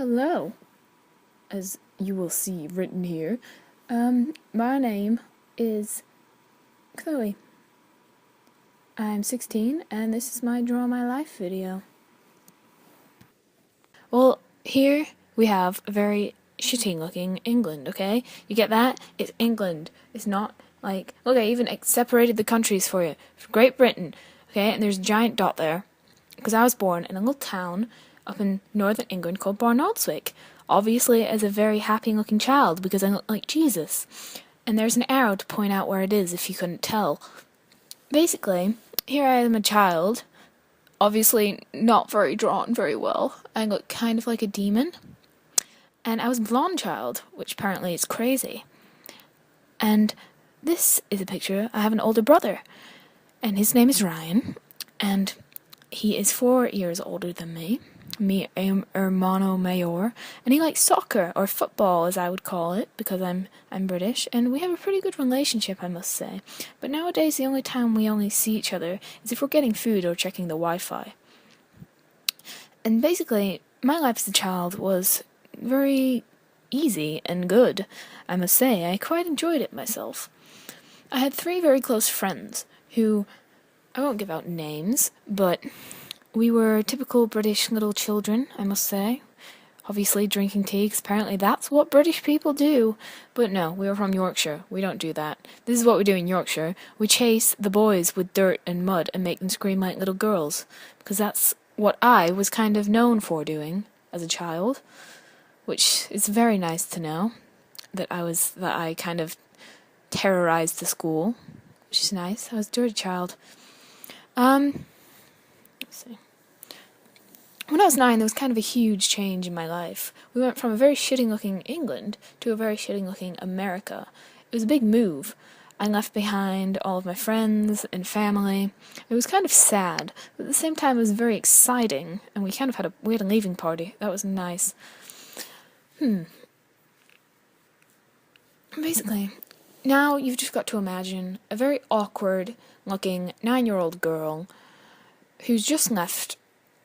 Hello, as you will see written here. My name is Chloe. I'm 16, and this is my Draw My Life video. Well, here we have a very shitty looking England, okay? You get that? It's England. It's not like, look, I even separated the countries for you. For Great Britain, okay? And there's a giant dot there. Because I was born in a little town up in northern England called Barnoldswick. Obviously as a very happy looking child because I look like Jesus. And there's an arrow to point out where it is if you couldn't tell. Basically, here I am a child, obviously not very drawn very well. I look kind of like a demon. And I was a blonde child, which apparently is crazy. And this is a picture. I have an older brother, and his name is Ryan, and he is 4 years older than me. Mi hermano mayor, and he likes soccer, or football as I would call it, because I'm British, and we have a pretty good relationship, I must say. But nowadays the only time we only see each other is if we're getting food or checking the Wi-Fi. And basically, my life as a child was very easy and good, I must say. I quite enjoyed it myself. I had 3 very close friends who, I won't give out names, but we were typical British little children, I must say. Obviously drinking tea, because apparently that's what British people do. But no, we were from Yorkshire. We don't do that. This is what we do in Yorkshire. We chase the boys with dirt and mud and make them scream like little girls. Because that's what I was kind of known for doing as a child. Which is very nice to know. That I kind of terrorized the school. Which is nice. I was a dirty child. Let's see. When I was 9, there was kind of a huge change in my life. We went from a very shitty-looking England to a very shitty-looking America. It was a big move. I left behind all of my friends and family. It was kind of sad, but at the same time it was very exciting, and we kind of had a leaving party. That was nice. Basically, now you've just got to imagine a very awkward-looking 9-year-old girl who's just left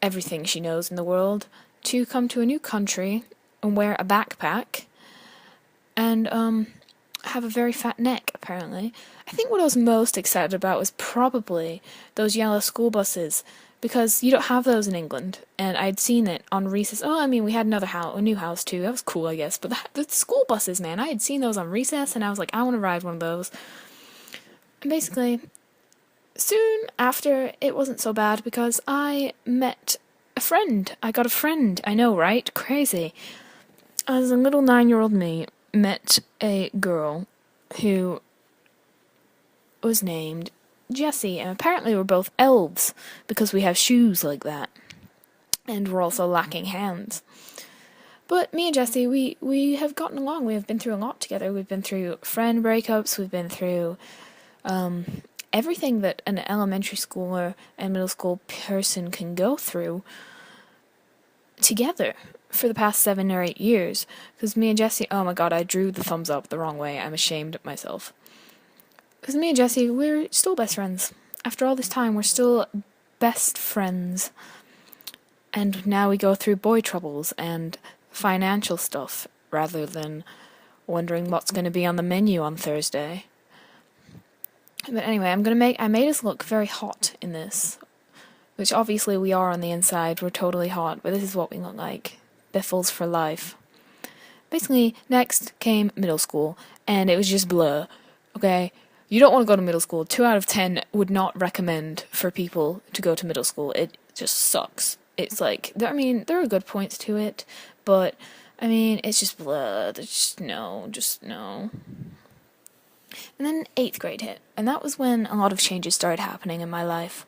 everything she knows in the world to come to a new country and wear a backpack and have a very fat neck, apparently. I think what I was most excited about was probably those yellow school buses, because you don't have those in England, and I'd seen it on recess. Oh, I mean, we had a new house too. That was cool, I guess, but the school buses, man, I had seen those on recess, and I was like, I want to ride one of those. And basically, soon after, it wasn't so bad because I met a friend. I got a friend. I know, right? Crazy. As a little 9-year-old me met a girl who was named Jessie, and apparently we're both elves because we have shoes like that. And we're also lacking hands. But me and Jessie, we have gotten along. We have been through a lot together. We've been through friend breakups. We've been through everything that an elementary schooler and middle school person can go through together for the past 7 or 8 years. Because me and Jessie, oh my god, I drew the thumbs up the wrong way. I'm ashamed of myself. Because me and Jessie, we're still best friends. After all this time, we're still best friends. And now we go through boy troubles and financial stuff rather than wondering what's going to be on the menu on Thursday. But anyway, I made us look very hot in this, which obviously we are on the inside. We're totally hot, but this is what we look like. Biffles for life. Basically, next came middle school, and it was just blur. Okay? You don't want to go to middle school. 2 out of 10 would not recommend for people to go to middle school. It just sucks. It's like, I mean, there are good points to it, but, I mean, it's just blur. There's just no. And then 8th grade hit, and that was when a lot of changes started happening in my life.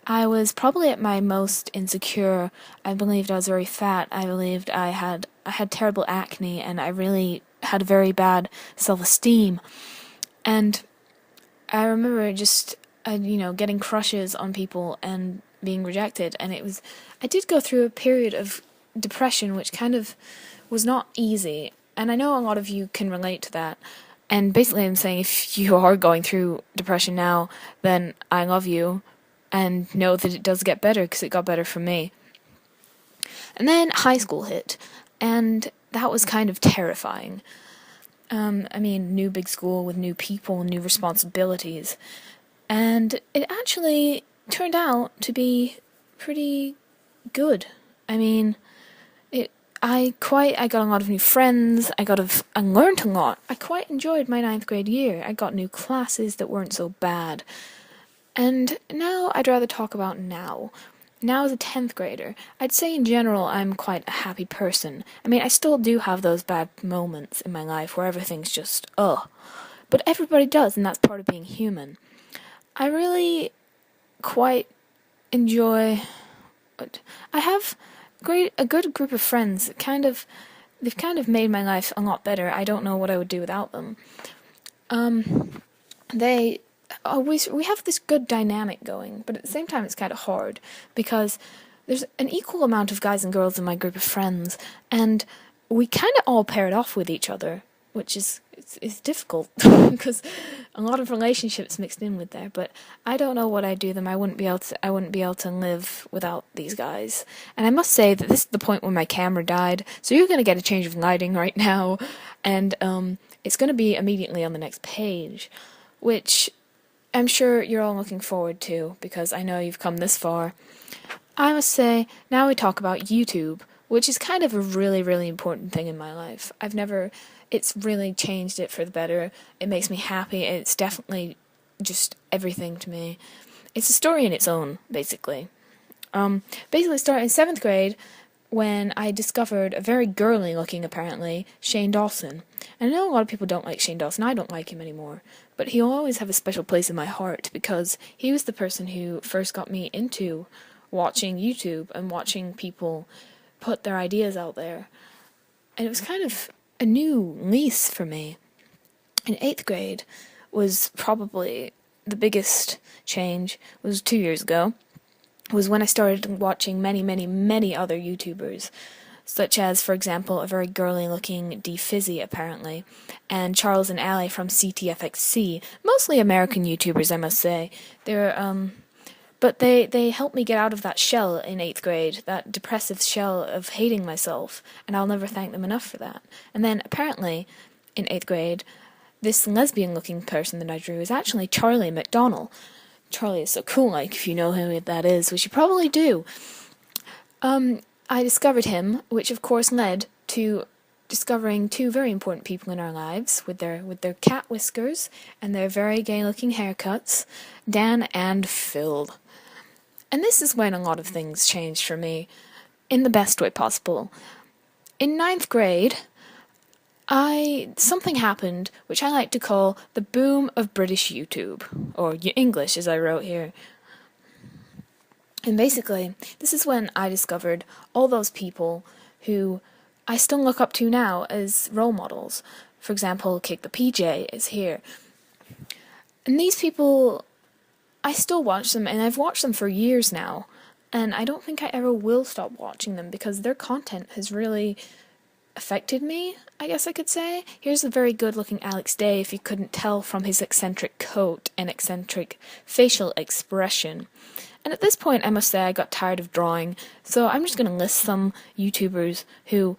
I was probably at my most insecure. I believed I was very fat. I believed I had terrible acne, and I really had very bad self-esteem. And I remember just, getting crushes on people and being rejected, and I did go through a period of depression, which kind of was not easy, and I know a lot of you can relate to that. And basically I'm saying if you are going through depression now, then I love you, and know that it does get better, because it got better for me. And then high school hit, and that was kind of terrifying. I mean, new big school with new people, new responsibilities, and it actually turned out to be pretty good. I mean, I got a lot of new friends. I learned a lot. I quite enjoyed my ninth grade year. I got new classes that weren't so bad. And now I'd rather talk about now. Now as a 10th grader, I'd say in general I'm quite a happy person. I mean, I still do have those bad moments in my life where everything's just, ugh. But everybody does, and that's part of being human. I really quite enjoy... I have a good group of friends that they've kind of made my life a lot better. I don't know what I would do without them. We have this good dynamic going, but at the same time it's kind of hard because there's an equal amount of guys and girls in my group of friends, and we kind of all paired off with each other, which is difficult because a lot of relationships mixed in with there. But I don't know what I'd do them. I wouldn't be able to live without these guys. And I must say that this is the point where my camera died, so you're gonna get a change of lighting right now, and it's gonna be immediately on the next page, which I'm sure you're all looking forward to because I know you've come this far. I must say, now we talk about YouTube, which is kind of a really, really important thing in my life. It's really changed it for the better. It makes me happy. It's definitely just everything to me. It's a story in its own, basically. Basically started in 7th grade when I discovered a very girly looking, apparently, Shane Dawson. And I know a lot of people don't like Shane Dawson. I don't like him anymore. But he'll always have a special place in my heart because he was the person who first got me into watching YouTube and watching people put their ideas out there. And it was kind of a new lease for me. In 8th grade was probably the biggest change, was 2 years ago, was when I started watching many, many, many other YouTubers, such as, for example, a very girly-looking D-Fizzy, apparently, and Charles and Ally from CTFXC, mostly American YouTubers, I must say. But they helped me get out of that shell in 8th grade, that depressive shell of hating myself, and I'll never thank them enough for that. And then, apparently, in 8th grade, this lesbian-looking person that I drew is actually Charlie McDonnell. Charlie is so cool, like, if you know who that is, which you probably do. I discovered him, which of course led to discovering two very important people in our lives with their cat whiskers and their very gay-looking haircuts, Dan and Phil. And this is when a lot of things changed for me, in the best way possible. In 9th grade, something happened which I like to call the boom of British YouTube, or English as I wrote here. And basically, this is when I discovered all those people who I still look up to now as role models. For example, Kick the PJ is here. And these people, I still watch them, and I've watched them for years now. And I don't think I ever will stop watching them because their content has really affected me, I guess I could say. Here's a very good-looking Alex Day, if you couldn't tell from his eccentric coat and eccentric facial expression. And at this point, I must say I got tired of drawing, so I'm just going to list some YouTubers who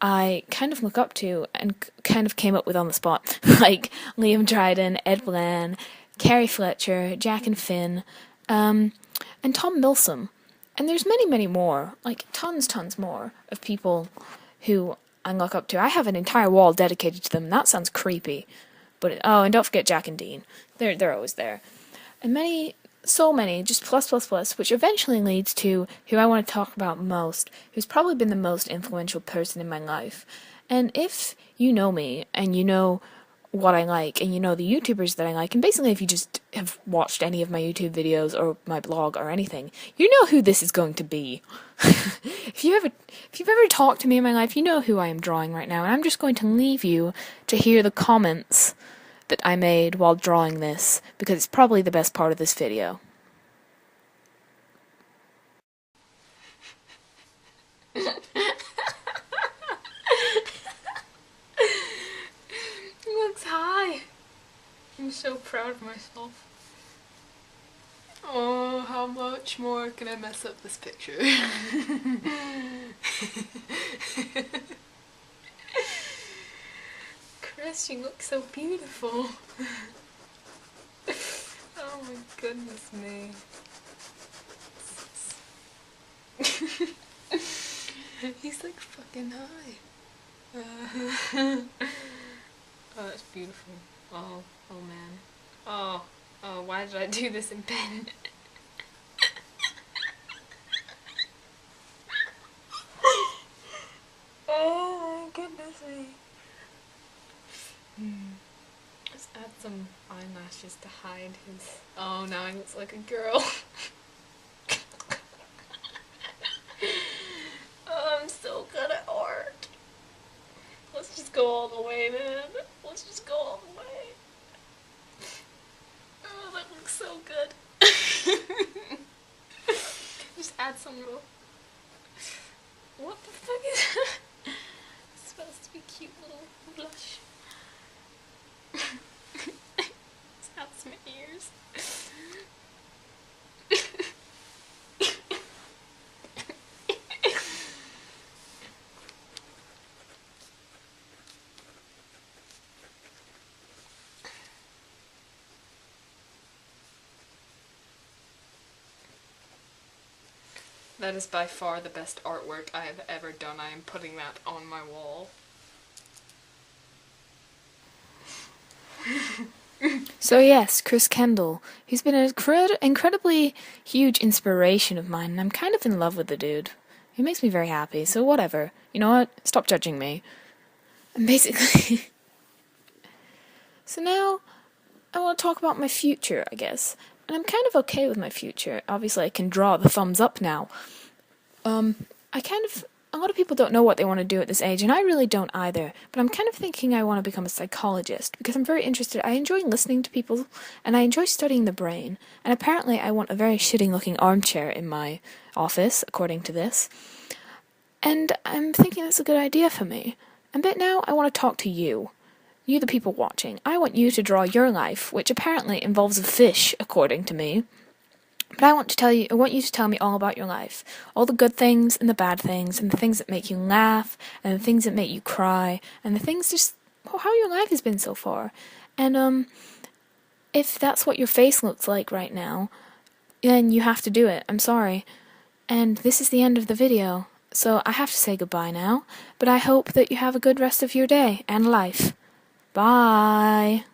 I kind of look up to and kind of came up with on the spot, like Liam Dryden, Ed Bland, Carrie Fletcher, Jack and Finn, and Tom Milsom. And there's many, many more, like tons more of people who I look up to. I have an entire wall dedicated to them, and that sounds creepy. But, and don't forget Jack and Dean. They're always there. And so many, just plus, which eventually leads to who I want to talk about most, who's probably been the most influential person in my life. And if you know me, and you know what I like, and you know the YouTubers that I like, and basically if you just have watched any of my YouTube videos, or my blog, or anything, you know who this is going to be. If you've ever talked to me in my life, you know who I am drawing right now, and I'm just going to leave you to hear the comments that I made while drawing this, because it's probably the best part of this video. It looks high. I'm so proud of myself. Oh, how much more can I mess up this picture? gosh, you look so beautiful. Oh my goodness me. He's like fucking high. Oh, that's beautiful. Oh, oh man. Oh, oh, why did I do this in bed? Oh my goodness me. Let's add some eyelashes to hide his... Oh, now he looks like a girl. Oh, I'm so good at art. Let's just go all the way, man. Let's just go all the way. Oh, that looks so good. Just add some little... What the fuck is that? It's supposed to be cute little blush. Let's add some ears. That is by far the best artwork I have ever done. I am putting that on my wall. So yes, Chris Kendall. He's been an incredibly huge inspiration of mine, and I'm kind of in love with the dude. He makes me very happy, so whatever. You know what? Stop judging me. And basically... So now, I want to talk about my future, I guess. And I'm kind of okay with my future. Obviously, I can draw the thumbs up now. A lot of people don't know what they want to do at this age, and I really don't either. But I'm kind of thinking I want to become a psychologist, because I'm very interested. I enjoy listening to people, and I enjoy studying the brain. And apparently I want a very shitting-looking armchair in my office, according to this. And I'm thinking that's a good idea for me. But now I want to talk to you. You, the people watching. I want you to draw your life, which apparently involves a fish, according to me. But I want you to tell me all about your life. All the good things and the bad things, and the things that make you laugh, and the things that make you cry, and the things just how your life has been so far. And if that's what your face looks like right now, then you have to do it. I'm sorry. And this is the end of the video. So I have to say goodbye now, but I hope that you have a good rest of your day and life. Bye.